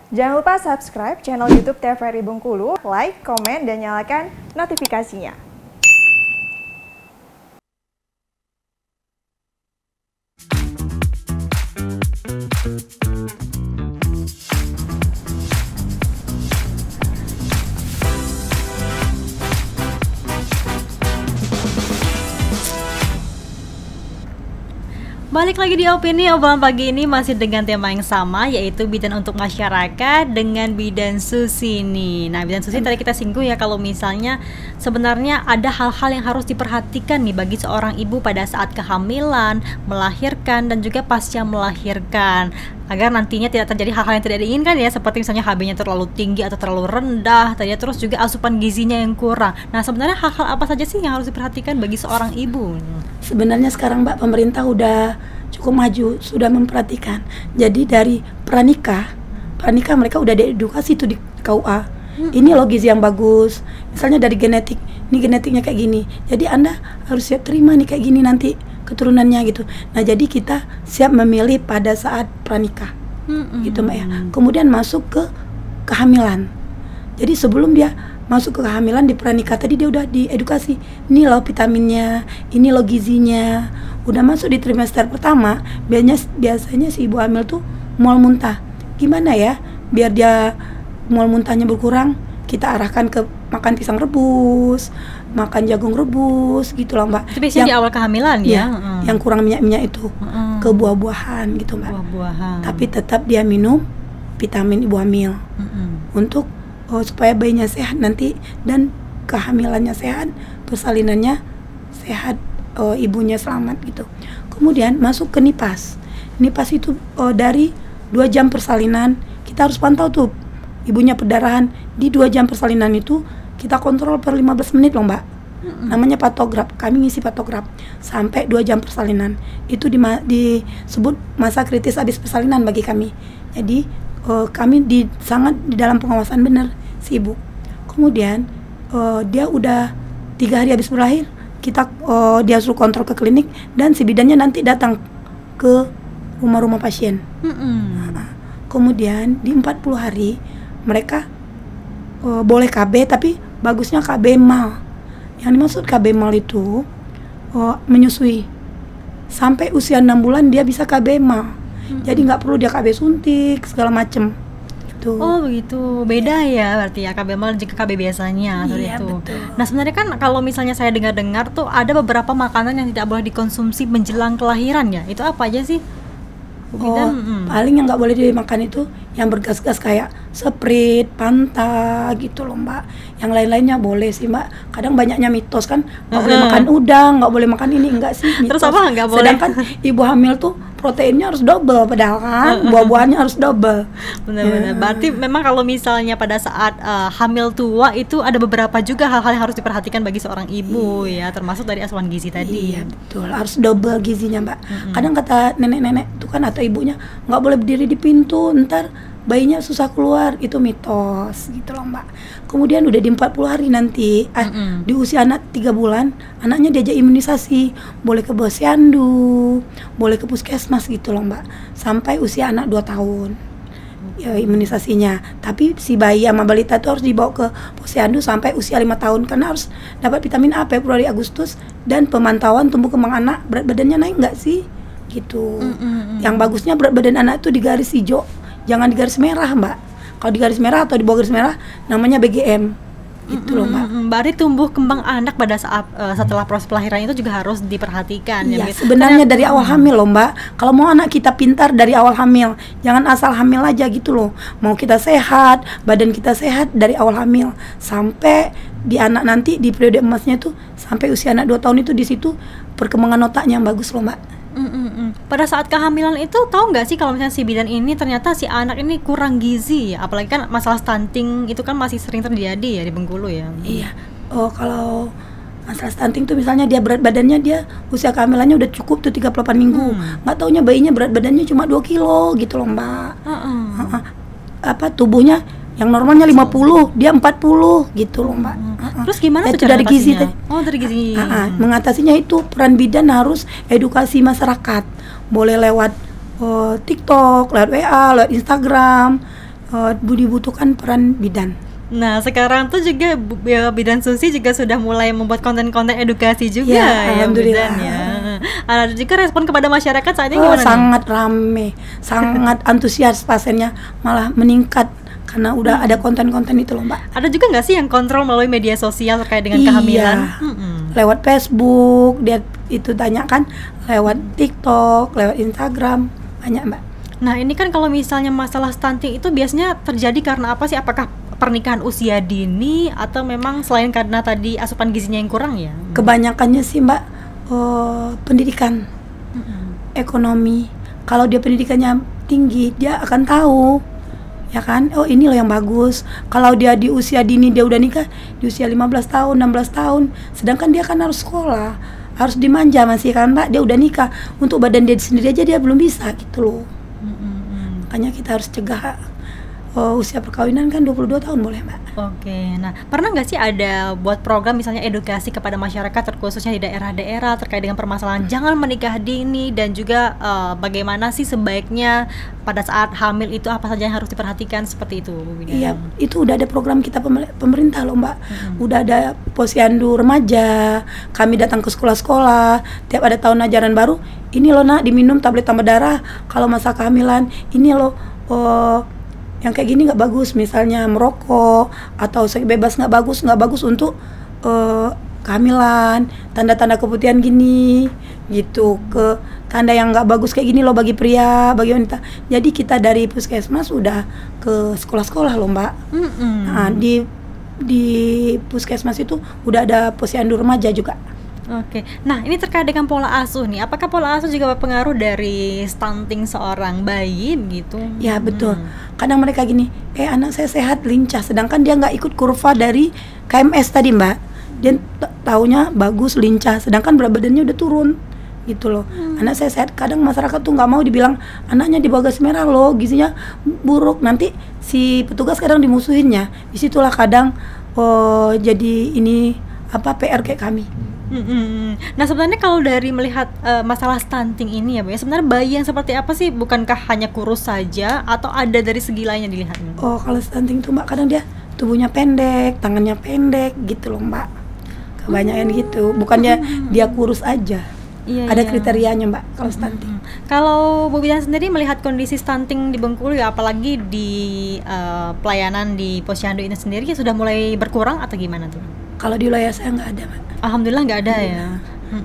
Jangan lupa subscribe channel YouTube TVRI Bengkulu, like, komen, dan nyalakan notifikasinya. Balik lagi di Opini, obrolan pagi ini masih dengan tema yang sama, yaitu bidan untuk masyarakat dengan bidan Susi nih. Nah, bidan Susi tadi kita singgung ya, kalau misalnya sebenarnya ada hal-hal yang harus diperhatikan nih bagi seorang ibu pada saat kehamilan, melahirkan, dan juga pasca melahirkan, agar nantinya tidak terjadi hal-hal yang tidak diinginkan ya, seperti misalnya HB-nya terlalu tinggi atau terlalu rendah, terus juga asupan gizinya yang kurang. Nah, sebenarnya hal-hal apa saja sih yang harus diperhatikan bagi seorang ibu? Sebenarnya sekarang Mbak, pemerintah udah cukup maju, sudah memperhatikan. Jadi dari pranikah mereka udah diedukasi tuh di KUA. Ini loh gizi yang bagus. Misalnya dari genetik, ini genetiknya kayak gini. Jadi Anda harus siap terima nih kayak gini nanti keturunannya gitu. Nah, jadi kita siap memilih pada saat pranikah. Gitu Mbak ya. Kemudian masuk ke kehamilan. Jadi sebelum dia masuk ke kehamilan di pranikah tadi dia udah diedukasi. Ini loh vitaminnya, ini loh gizinya. Udah masuk di trimester pertama, biasanya si ibu hamil tuh mual muntah. Gimana ya biar dia mual muntahnya berkurang? Kita arahkan ke makan pisang rebus, makan jagung rebus gitu loh Mbak. Itu biasanya di awal kehamilan ya? Yang kurang minyak-minyak itu ke buah-buahan gitu Mbak. Buah-buahan. Tapi tetap dia minum vitamin ibu hamil untuk supaya bayinya sehat nanti dan kehamilannya sehat, persalinannya sehat, ibunya selamat gitu. Kemudian masuk ke nipas. Nipas itu dari 2 jam persalinan kita harus pantau tuh ibunya perdarahan. Di 2 jam persalinan itu kita kontrol per 15 menit loh Mbak. Namanya patograf. Kami ngisi patograf sampai 2 jam persalinan. Itu disebut masa kritis habis persalinan bagi kami. Jadi kami sangat di dalam pengawasan benar si ibu. Kemudian dia udah 3 hari habis berlahir, kita dia suruh kontrol ke klinik dan si bidannya nanti datang ke rumah-rumah pasien. Kemudian di 40 hari mereka boleh KB, tapi bagusnya KB mal. Yang dimaksud KB mal itu menyusui sampai usia 6 bulan dia bisa KB mal. Jadi nggak perlu dia KB suntik segala macem gitu. Oh begitu, beda ya berarti ya KB mal jika KB biasanya. Iya, itu. betul. Nah sebenarnya kan kalau misalnya saya dengar-dengar tuh ada beberapa makanan yang tidak boleh dikonsumsi menjelang kelahiran ya. Itu apa aja sih? Paling yang nggak boleh dimakan itu yang bergas-gas kayak Sprite, Fanta gitu loh Mbak. Yang lain-lainnya boleh sih Mbak. Kadang banyaknya mitos kan, nggak boleh makan udang, nggak boleh makan ini, enggak sih mitos. Terus apa nggak boleh? Sedangkan ibu hamil tuh proteinnya harus double, padahal kan buah-buahannya harus double. Benar-benar. Berarti memang kalau misalnya pada saat hamil tua itu ada beberapa juga hal-hal yang harus diperhatikan bagi seorang ibu ya, termasuk dari asupan gizi tadi. Iya betul, harus double gizinya Mbak. Kadang kata nenek-nenek tuh kan atau ibunya nggak boleh berdiri di pintu, ntar bayinya susah keluar, itu mitos gitu loh Mbak. Kemudian udah di 40 hari nanti di usia anak 3 bulan anaknya diajak imunisasi, boleh ke posyandu, boleh ke puskesmas gitu loh Mbak, sampai usia anak 2 tahun ya imunisasinya. Tapi si bayi sama balita itu harus dibawa ke posyandu sampai usia 5 tahun karena harus dapat vitamin A Februari Agustus dan pemantauan tumbuh kembang anak, berat badannya naik nggak sih gitu. Yang bagusnya berat badan anak itu di garis hijau, jangan di garis merah Mbak. Kalau di garis merah atau di bawah garis merah namanya BGM gitu loh Mbak. Berarti tumbuh kembang anak pada saat setelah proses pelahiran itu juga harus diperhatikan. Iya, ya, sebenarnya dari awal hamil loh Mbak. Kalau mau anak kita pintar dari awal hamil, jangan asal hamil aja gitu loh. Mau kita sehat, badan kita sehat dari awal hamil sampai di anak nanti di periode emasnya tuh sampai usia anak 2 tahun itu di situ perkembangan otaknya yang bagus loh Mbak. Pada saat kehamilan itu tahu nggak sih kalau misalnya si bidan ini ternyata si anak ini kurang gizi ya? Apalagi kan masalah stunting itu kan masih sering terjadi ya di Bengkulu ya. Iya. Kalau masalah stunting tuh misalnya dia berat badannya, dia usia kehamilannya udah cukup tuh 38 minggu. Nggak taunya bayinya berat badannya cuma 2 kilo gitu loh Mbak. Tubuhnya yang normalnya 50, dia 40 gitu loh Mbak. Terus gimana itu dari gizi tadi. Oh, dari gizi. Mengatasinya itu peran bidan harus edukasi masyarakat. Boleh lewat TikTok, lewat WA, lewat Instagram. dibutuhkan peran bidan. Nah, sekarang tuh juga Bidan Susi juga sudah mulai membuat konten-konten edukasi juga Ya, alhamdulillah. Bidan ya. Ada juga respon kepada masyarakat saat ini gimana nih? Sangat rame, sangat antusias, pasiennya malah meningkat karena udah ada konten-konten itu loh Mbak. Ada juga nggak sih yang kontrol melalui media sosial terkait dengan Iya. kehamilan? Lewat Facebook, dia itu tanyakan, lewat TikTok, lewat Instagram, banyak Mbak. Nah, ini kan kalau misalnya masalah stunting itu biasanya terjadi karena apa sih? Apakah pernikahan usia dini atau memang selain karena tadi asupan gizinya yang kurang ya? Kebanyakannya sih Mbak, pendidikan, ekonomi. Kalau dia pendidikannya tinggi, dia akan tahu, ya kan? Oh ini loh yang bagus. Kalau dia di usia dini, dia udah nikah di usia 15 tahun, 16 tahun, sedangkan dia kan harus sekolah, harus dimanja masih kan Mbak. Dia udah nikah, untuk badan dia sendiri aja dia belum bisa gitu loh. Makanya kita harus cegah. Usia perkawinan kan 22 tahun boleh Mbak. Oke, nah pernah nggak sih ada buat program misalnya edukasi kepada masyarakat terkhususnya di daerah-daerah terkait dengan permasalahan jangan menikah dini dan juga bagaimana sih sebaiknya pada saat hamil itu apa saja yang harus diperhatikan seperti itu Bu Bidan? Iya, itu udah ada program kita pemerintah loh Mbak. Udah ada posyandu remaja, kami datang ke sekolah-sekolah, tiap ada tahun ajaran baru, ini loh nak diminum tablet tambah darah kalau masa kehamilan, ini loh yang kayak gini nggak bagus, misalnya merokok atau seks bebas nggak bagus untuk kehamilan, tanda-tanda keputihan gini gitu, ke tanda yang nggak bagus kayak gini loh bagi pria, bagi wanita. Jadi kita dari puskesmas udah ke sekolah-sekolah loh Mbak. Nah, di puskesmas itu udah ada posyandu remaja juga. Oke, nah ini terkait dengan pola asuh nih, apakah pola asuh juga berpengaruh dari stunting seorang bayi gitu? Ya betul, kadang mereka gini, anak saya sehat, lincah, sedangkan dia nggak ikut kurva dari KMS tadi Mbak. Dia taunya bagus, lincah, sedangkan berat badannya udah turun gitu loh. Anak saya sehat, kadang masyarakat tuh nggak mau dibilang anaknya di bawah garis merah loh, gizinya buruk, nanti si petugas kadang dimusuhinnya. Disitulah kadang jadi ini PR kayak kami. Nah sebenarnya kalau dari melihat masalah stunting ini ya Bu ya, sebenarnya bayi yang seperti apa sih? Bukankah hanya kurus saja atau ada dari segi lainnya dilihatnya? Kalau stunting tuh Mbak, kadang dia tubuhnya pendek, tangannya pendek gitu loh Mbak. Kebanyakan gitu, bukannya dia kurus aja. Ada kriterianya Mbak kalau stunting. Kalau Bu Bidan sendiri melihat kondisi stunting di Bengkulu ya, apalagi di pelayanan di posyandu ini sendiri ya, sudah mulai berkurang atau gimana tuh? Kalau di wilayah saya nggak ada Mbak. Alhamdulillah nggak ada ya.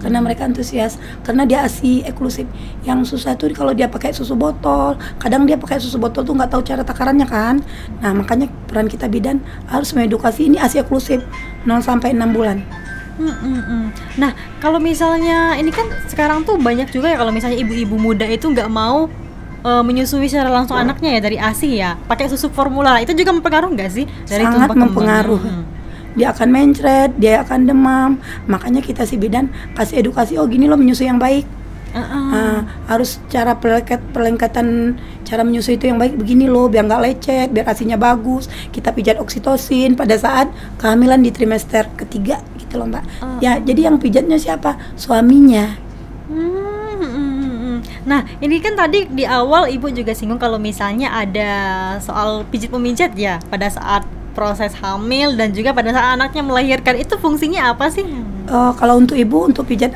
Karena mereka antusias, karena dia ASI eksklusif. Yang susah tuh kalau dia pakai susu botol, kadang dia pakai susu botol tuh nggak tahu cara takarannya kan. Nah makanya peran kita bidan harus mengedukasi, ini ASI eksklusif 0 sampai 6 bulan. Nah kalau misalnya ini kan sekarang tuh banyak juga ya kalau misalnya ibu-ibu muda itu nggak mau menyusui secara langsung anaknya ya dari ASI ya, pakai susu formula, itu juga mempengaruhi nggak sih? Dari sangat mempengaruhi. Dia akan mencret, dia akan demam. Makanya kita si bidan kasih edukasi, oh gini loh menyusui yang baik. Harus cara perlengkatan cara menyusui itu yang baik begini loh, biar nggak lecet, biar asinya bagus. Kita pijat oksitosin pada saat kehamilan di trimester ketiga gitu loh Mbak. Ya jadi yang pijatnya siapa? Suaminya. Nah ini kan tadi di awal Ibu juga singgung kalau misalnya ada soal pijit-memijat ya pada saat proses hamil dan juga pada saat anaknya melahirkan, itu fungsinya apa sih? Kalau untuk ibu, untuk pijat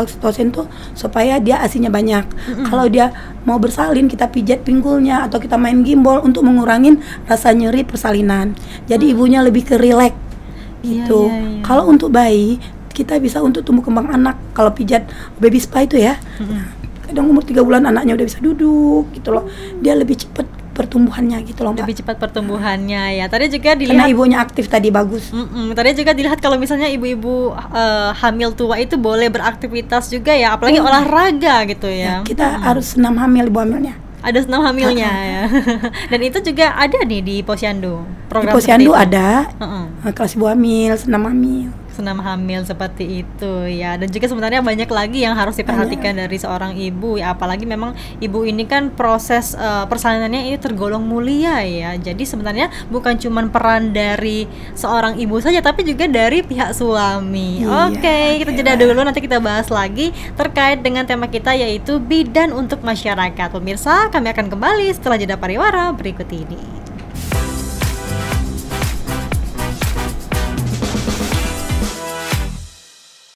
oksitosin tuh supaya dia asinya banyak. Kalau dia mau bersalin, kita pijat pinggulnya atau kita main gimbal untuk mengurangin rasa nyeri persalinan. Jadi ibunya lebih ke rileks gitu. Kalau untuk bayi, kita bisa untuk tumbuh kembang anak. Kalau pijat baby spa itu ya, kadang umur 3 bulan anaknya udah bisa duduk gitu loh. Dia lebih cepat pertumbuhannya gitu loh Mbak. Lebih cepat pertumbuhannya ya. Tadi juga dilihat karena ibunya aktif tadi bagus. Tadi juga dilihat kalau misalnya ibu-ibu hamil tua itu boleh beraktivitas juga ya, apalagi olahraga gitu ya. Kita harus senam hamil ibu hamilnya. Ada senam hamilnya ya. Dan itu juga ada nih di posyandu. Program di posyandu ada. Kelas ibu hamil, senam hamil seperti itu ya. Dan juga sebenarnya banyak lagi yang harus diperhatikan dari seorang ibu ya, apalagi memang ibu ini kan proses persalinannya ini tergolong mulia ya. Jadi sebenarnya bukan cuma peran dari seorang ibu saja tapi juga dari pihak suami. Oke, kita jeda dulu, nanti kita bahas lagi terkait dengan tema kita yaitu bidan untuk masyarakat. Pemirsa, kami akan kembali setelah jeda pariwara berikut ini.